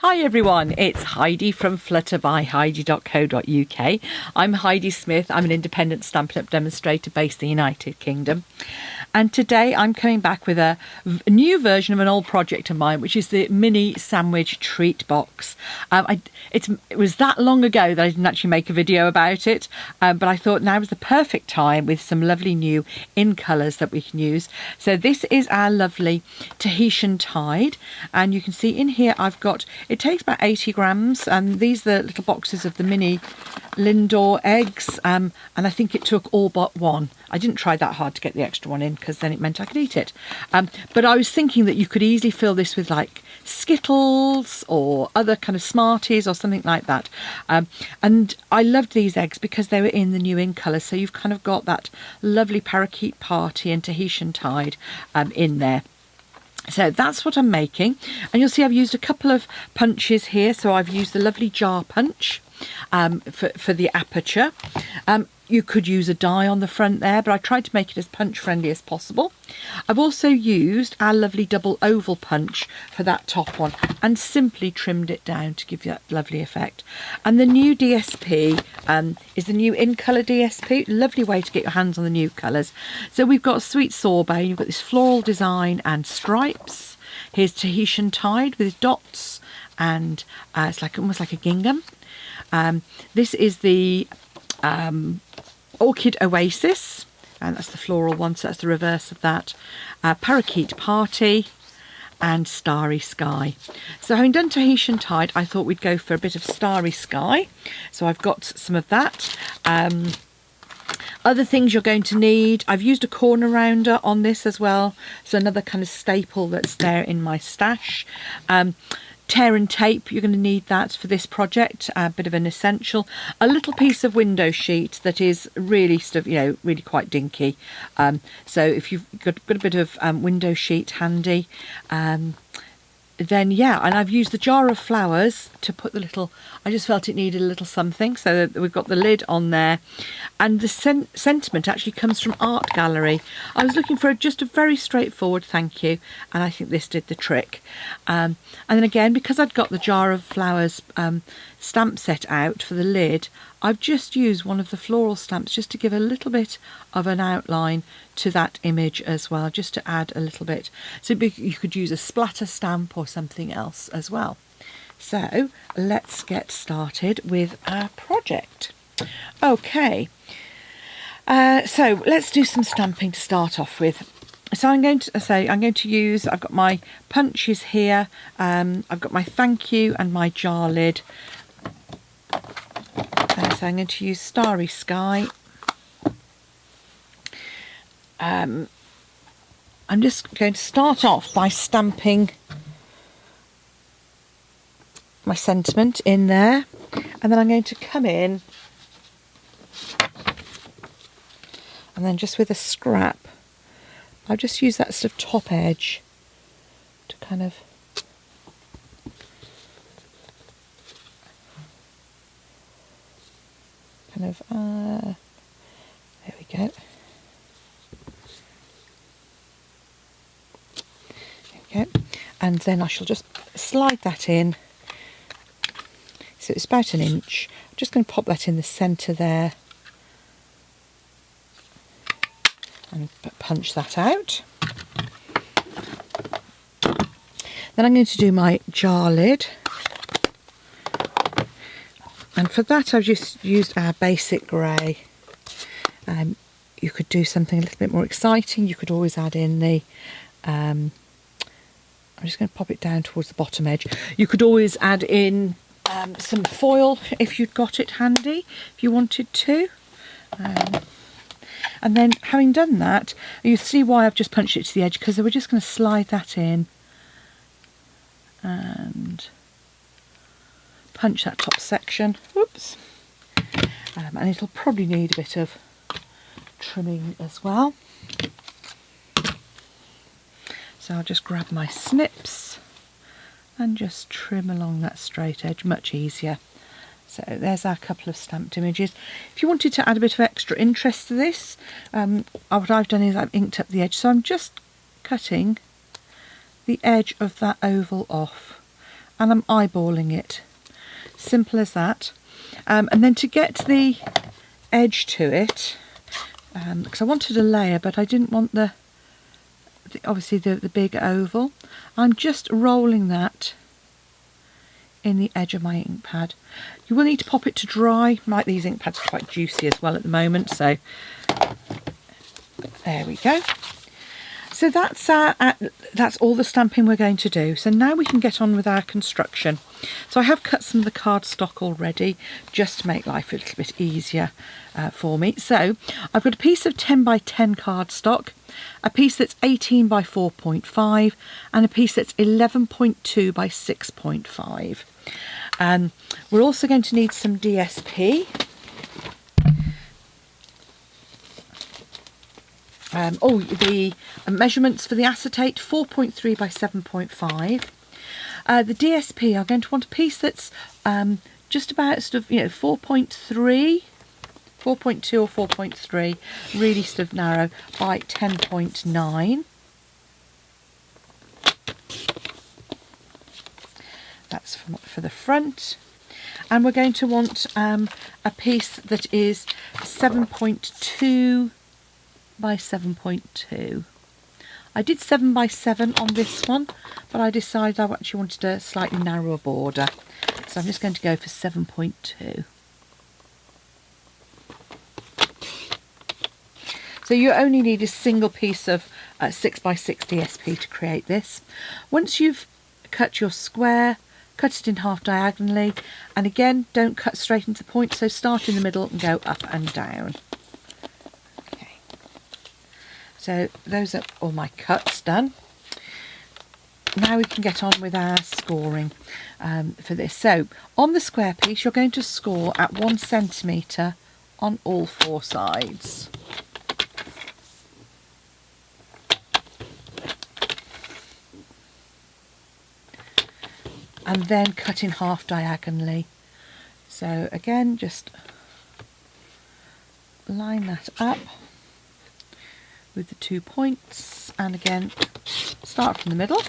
Hi everyone, it's Heidi from flutterbyheidi.co.uk. I'm Heidi Smith. I'm an independent Stampin' Up demonstrator based in the United Kingdom. And today I'm coming back with a new version of an old project of mine, which is the mini sandwich treat box. It was that long ago that I didn't actually make a video about it, but I thought now was the perfect time with some lovely new in colours that we can use. So this is our lovely Tahitian Tide, and you can see in here I've got, it takes about 80 grams, and these are the little boxes of the mini Lindor eggs, and I think it took all but one. I didn't try that hard to get the extra one in because then it meant I could eat it. But I was thinking that you could easily fill this with like Skittles or other kind of Smarties or something like that. And I loved these eggs because they were in the new in colours. So you've kind of got that lovely parakeet party and Tahitian Tide in there. So that's what I'm making. And you'll see I've used a couple of punches here. So I've used the lovely jar punch for the aperture. You could use a die on the front there, but I tried to make it as punch friendly as possible. I've also used our lovely double oval punch for that top one and simply trimmed it down to give you that lovely effect. And the new DSP is the new in colour DSP. Lovely way to get your hands on the new colours. So we've got sweet sorbet, you've got this floral design and stripes. Here's Tahitian Tide with dots, and it's like almost like a gingham. This is the Orchid Oasis, and that's the floral one, so that's the reverse of that. Parakeet Party and Starry Sky. So having done Tahitian Tide, I thought we'd go for a bit of Starry Sky. So I've got some of that. Other things you're going to need, I've used a corner rounder on this as well, so another kind of staple that's there in my stash. Tear and tape, you're going to need that for this project, a bit of an essential. A little piece of window sheet that is really stuff, really quite dinky. So if you've got a bit of window sheet handy, then yeah, and I've used the jar of flowers to put the little, I just felt it needed a little something, so that we've got the lid on there. And the sentiment actually comes from Art Gallery. I was looking for just a very straightforward thank you, and I think this did the trick. And then again, because I'd got the jar of flowers stamp set out for the lid, I've just used one of the floral stamps just to give a little bit of an outline to that image as well, just to add a little bit. So you could use a splatter stamp or something else as well. So let's get started with our project. Okay, so let's do some stamping to start off with. So I'm going to use, I've got my punches here, I've got my thank you and my jar lid. So I'm going to use Starry Sky. I'm just going to start off by stamping my sentiment in there, and then I'm going to come in and then just with a scrap, I'll just use that sort of top edge to kind of there we go. Okay, and then I shall just slide that in. So it's about an inch. I'm just going to pop that in the centre there and punch that out. Then I'm going to do my jar lid. And for that I've just used our basic grey. You could do something a little bit more exciting. You could always add in the, I'm just going to pop it down towards the bottom edge. You could always add in some foil if you'd got it handy, if you wanted to. And then having done that, you see why I've just punched it to the edge, because we're just going to slide that in and punch that top section. Whoops. And it'll probably need a bit of trimming as well. So I'll just grab my snips and just trim along that straight edge, much easier. So there's our couple of stamped images. If you wanted to add a bit of extra interest to this, what I've done is I've inked up the edge. So I'm just cutting the edge of that oval off. and I'm eyeballing it. Simple as that. And then to get the edge to it, because I wanted a layer but I didn't want obviously the big oval, I'm just rolling that in the edge of my ink pad. You will need to pop it to dry. Like, these ink pads are quite juicy as well at the moment, so there we go. So that's all the stamping we're going to do. So now we can get on with our construction. So I have cut some of the cardstock already just to make life a little bit easier for me. So I've got a piece of 10 by 10 cardstock, a piece that's 18 by 4.5 and a piece that's 11.2 by 6.5. We're also going to need some DSP. The measurements for the acetate, 4.3 by 7.5. The DSP, I'm going to want a piece that's just about sort of, 4.3, 4.2 or 4.3, really sort of narrow, by 10.9. That's for the front. And we're going to want a piece that is 7.2 by 7.2. I did 7 by 7 on this one, but I decided I actually wanted a slightly narrower border, so I'm just going to go for 7.2. So you only need a single piece of 6 by 6 DSP to create this. Once you've cut your square, cut it in half diagonally, and again, don't cut straight into the point, so start in the middle and go up and down. So those are all my cuts done. Now we can get on with our scoring for this. So on the square piece, you're going to score at 1 centimetre on all 4 sides. And then cut in half diagonally. So again, just line that up with the 2 points, and again start from the middle.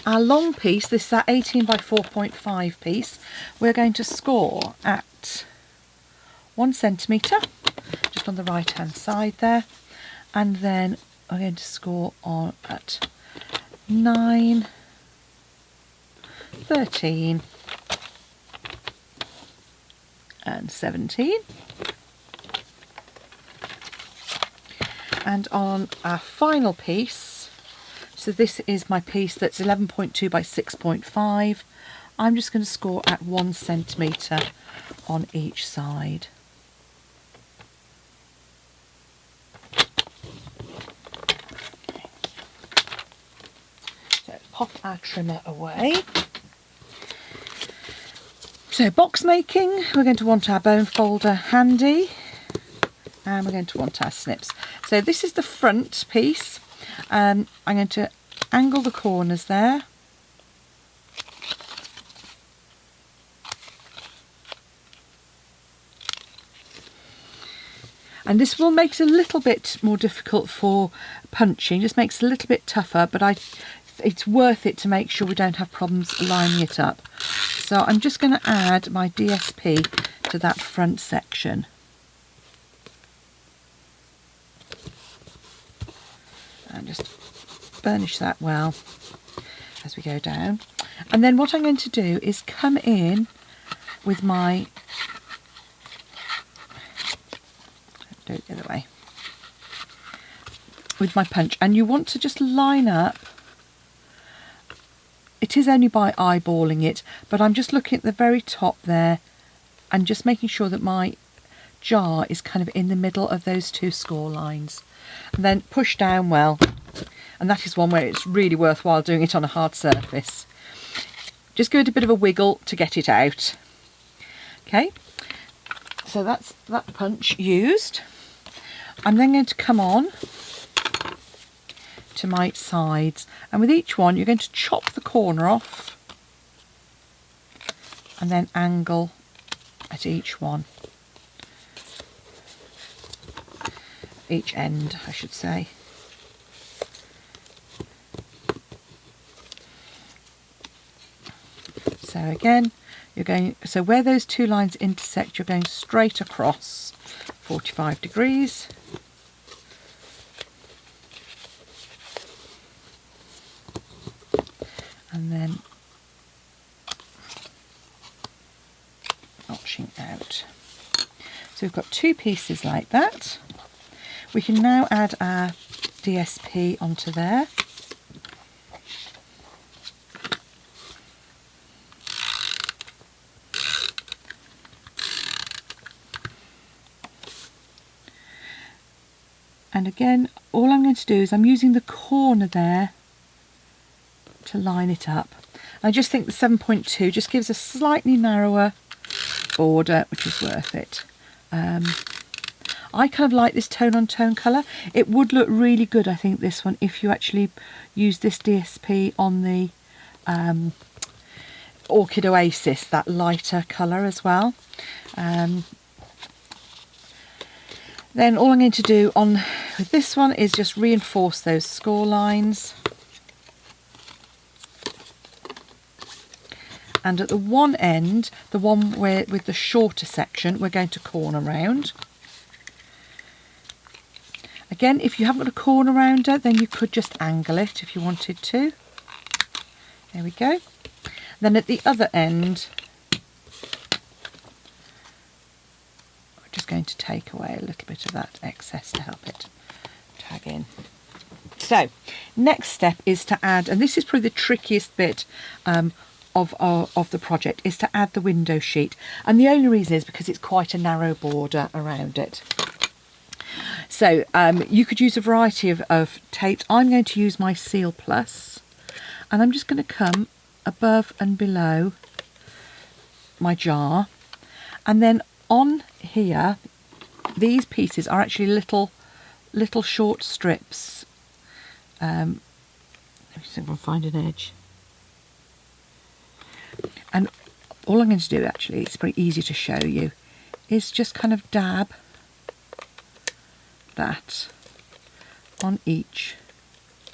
Our long piece, this is that 18 by 4.5 piece, we're going to score at 1 centimetre, just on the right hand side there, and then I'm going to score on at 9, 13 and 17. And on our final piece, so this is my piece that's 11.2 by 6.5, I'm just going to score at 1 centimetre on each side. So pop our trimmer away. So box making, we're going to want our bone folder handy, and we're going to want our snips. So this is the front piece. I'm going to angle the corners there. And this will make it a little bit more difficult for punching, just makes it a little bit tougher, but it's worth it to make sure we don't have problems lining it up. So I'm just going to add my DSP to that front section. And just burnish that well as we go down. And then what I'm going to do is come in with my, do it the other way, with my punch, and you want to just line up. It is only by eyeballing it, but I'm just looking at the very top there and just making sure that my jar is kind of in the middle of those 2 score lines. And then push down well, and that is one where it's really worthwhile doing it on a hard surface. Just give it a bit of a wiggle to get it out. Okay, so that's that punch used. I'm then going to come on to my sides, and with each one you're going to chop the corner off and then angle at each one. Each end, I should say. So again, so where those two lines intersect, you're going straight across 45 degrees. And then notching out. So we've got two pieces like that. We can now add our DSP onto there. And again, all I'm going to do is I'm using the corner there to line it up. I just think the 7.2 just gives a slightly narrower border, which is worth it. I kind of like this tone-on-tone colour. It would look really good, I think, this one, if you actually use this DSP on the Orchid Oasis, that lighter colour as well. Then all I'm going to do with this one is just reinforce those score lines. And at the one end, the one with the shorter section, we're going to corner round. Again, if you haven't got a corner rounder, then you could just angle it if you wanted to. There we go. Then at the other end, we're just going to take away a little bit of that excess to help it tag in. So, next step is to add, and this is probably the trickiest bit of the project, is to add the window sheet. And the only reason is because it's quite a narrow border around it. So you could use a variety of tapes. I'm going to use my Seal Plus, and I'm just going to come above and below my jar, and then on here these pieces are actually little short strips. Let me see if I can find an edge. And all I'm going to do, actually, it's pretty easy to show you, is just kind of dab that on each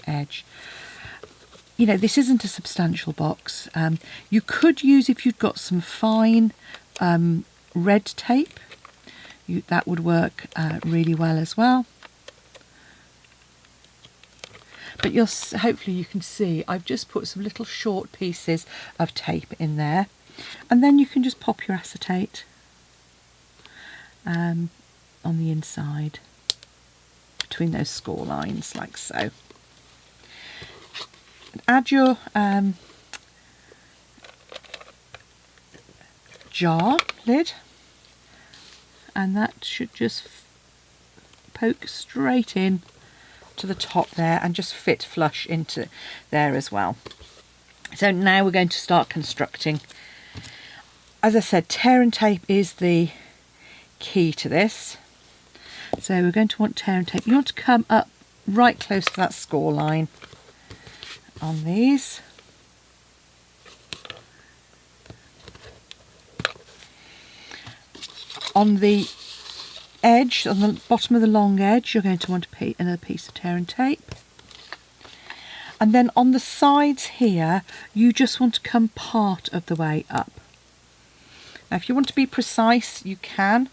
edge. You know, this isn't a substantial box. You could use, if you've got some fine red tape, that would work really well as well. But hopefully you can see I've just put some little short pieces of tape in there, and then you can just pop your acetate on the inside between those score lines, like so. Add your jar lid, and that should just poke straight in to the top there and just fit flush into there as well. So now we're going to start constructing. As I said, tear and tape is the key to this. So we're going to want tear and tape. You want to come up right close to that score line on these. On the edge, on the bottom of the long edge, you're going to want another piece of tear and tape. And then on the sides here, you just want to come part of the way up. Now if you want to be precise, you can.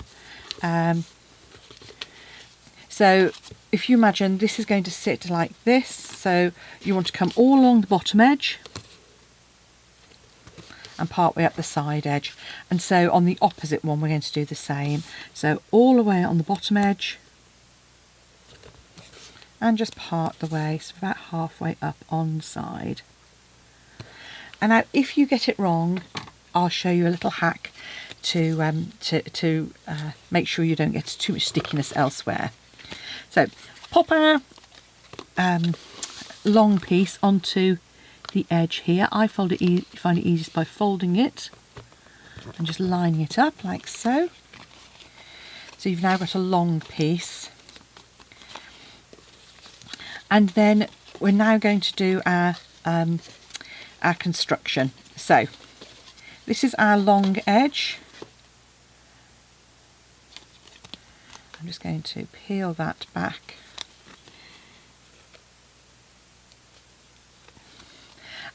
So if you imagine this is going to sit like this, so you want to come all along the bottom edge and part way up the side edge. And so on the opposite one we're going to do the same. So all the way on the bottom edge and just part the way, so about halfway up on side. And now if you get it wrong, I'll show you a little hack to make sure you don't get too much stickiness elsewhere. So pop our long piece onto the edge here. I find it easiest by folding it and just lining it up like so. So you've now got a long piece. And then we're now going to do our construction. So this is our long edge. I'm just going to peel that back.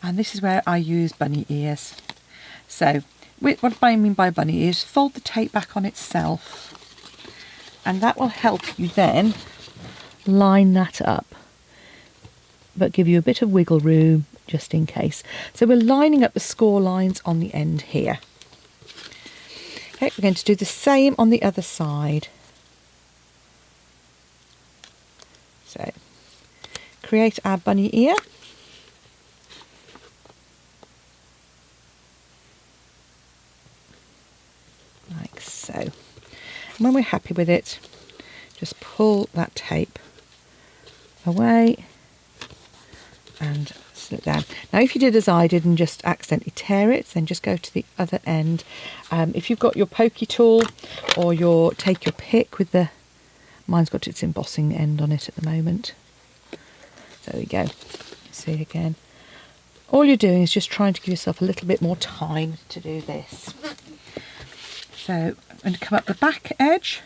And this is where I use bunny ears. So what I mean by bunny is fold the tape back on itself, and that will help you then line that up, but give you a bit of wiggle room just in case. So we're lining up the score lines on the end here. Okay, we're going to do the same on the other side. So create our bunny ear. Like so. And when we're happy with it, just pull that tape away and slip down. Now if you did as I did and just accidentally tear it, then just go to the other end. If you've got your pokey tool or take your pick with the, mine's got its embossing end on it at the moment. There we go. See again. All you're doing is just trying to give yourself a little bit more time to do this. So I'm going to come up the back edge.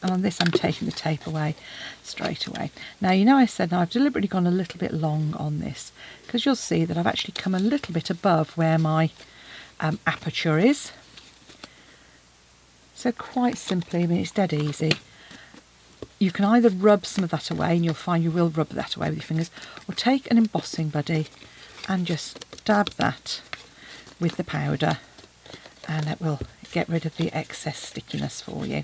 And on this I'm taking the tape away straight away. Now you know I said I've deliberately gone a little bit long on this, because you'll see that I've actually come a little bit above where my aperture is. So quite simply, I mean it's dead easy. You can either rub some of that away, and you'll find you will rub that away with your fingers, or take an embossing buddy and just dab that with the powder, and it will get rid of the excess stickiness for you.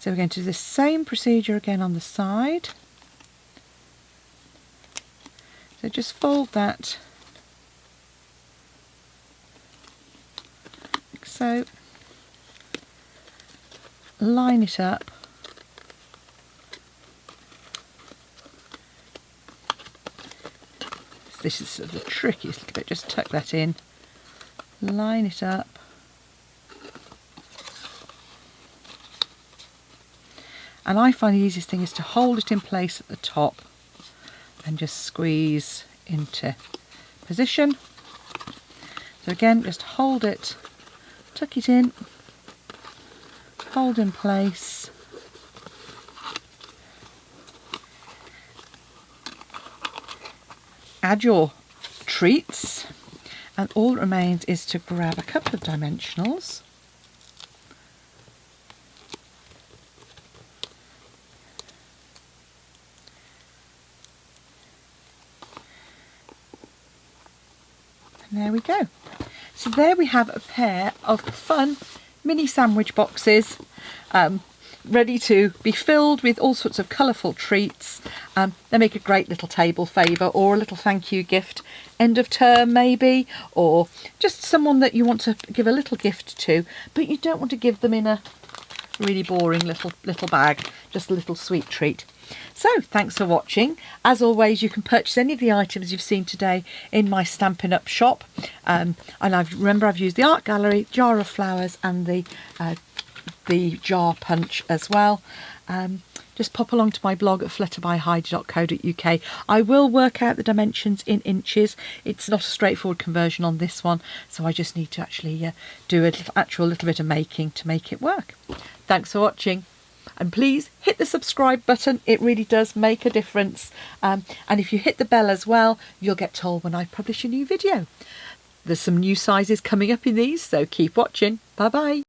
So we're going to do the same procedure again on the side. So just fold that like so, line it up, this is sort of the trickiest little bit, just tuck that in, line it up, and I find the easiest thing is to hold it in place at the top and just squeeze into position. So again, just hold it, tuck it in, hold in place, add your treats, and all that remains is to grab a couple of dimensionals and there we go. So there we have a pair of fun mini sandwich boxes ready to be filled with all sorts of colourful treats. They make a great little table favour, or a little thank you gift, end of term maybe, or just someone that you want to give a little gift to, but you don't want to give them in a really boring little bag, just a little sweet treat. So thanks for watching. As always, you can purchase any of the items you've seen today in my Stampin' Up shop, and remember I've used the art gallery, jar of flowers, and the jar punch as well. Just pop along to my blog at flutterbyheidi.co.uk. I will work out the dimensions in inches. It's not a straightforward conversion on this one, so I just need to actually do a little bit of making to make it work. Thanks for watching, and please hit the subscribe button. It really does make a difference, and if you hit the bell as well, you'll get told when I publish a new video. There's some new sizes coming up in these, so keep watching. Bye bye.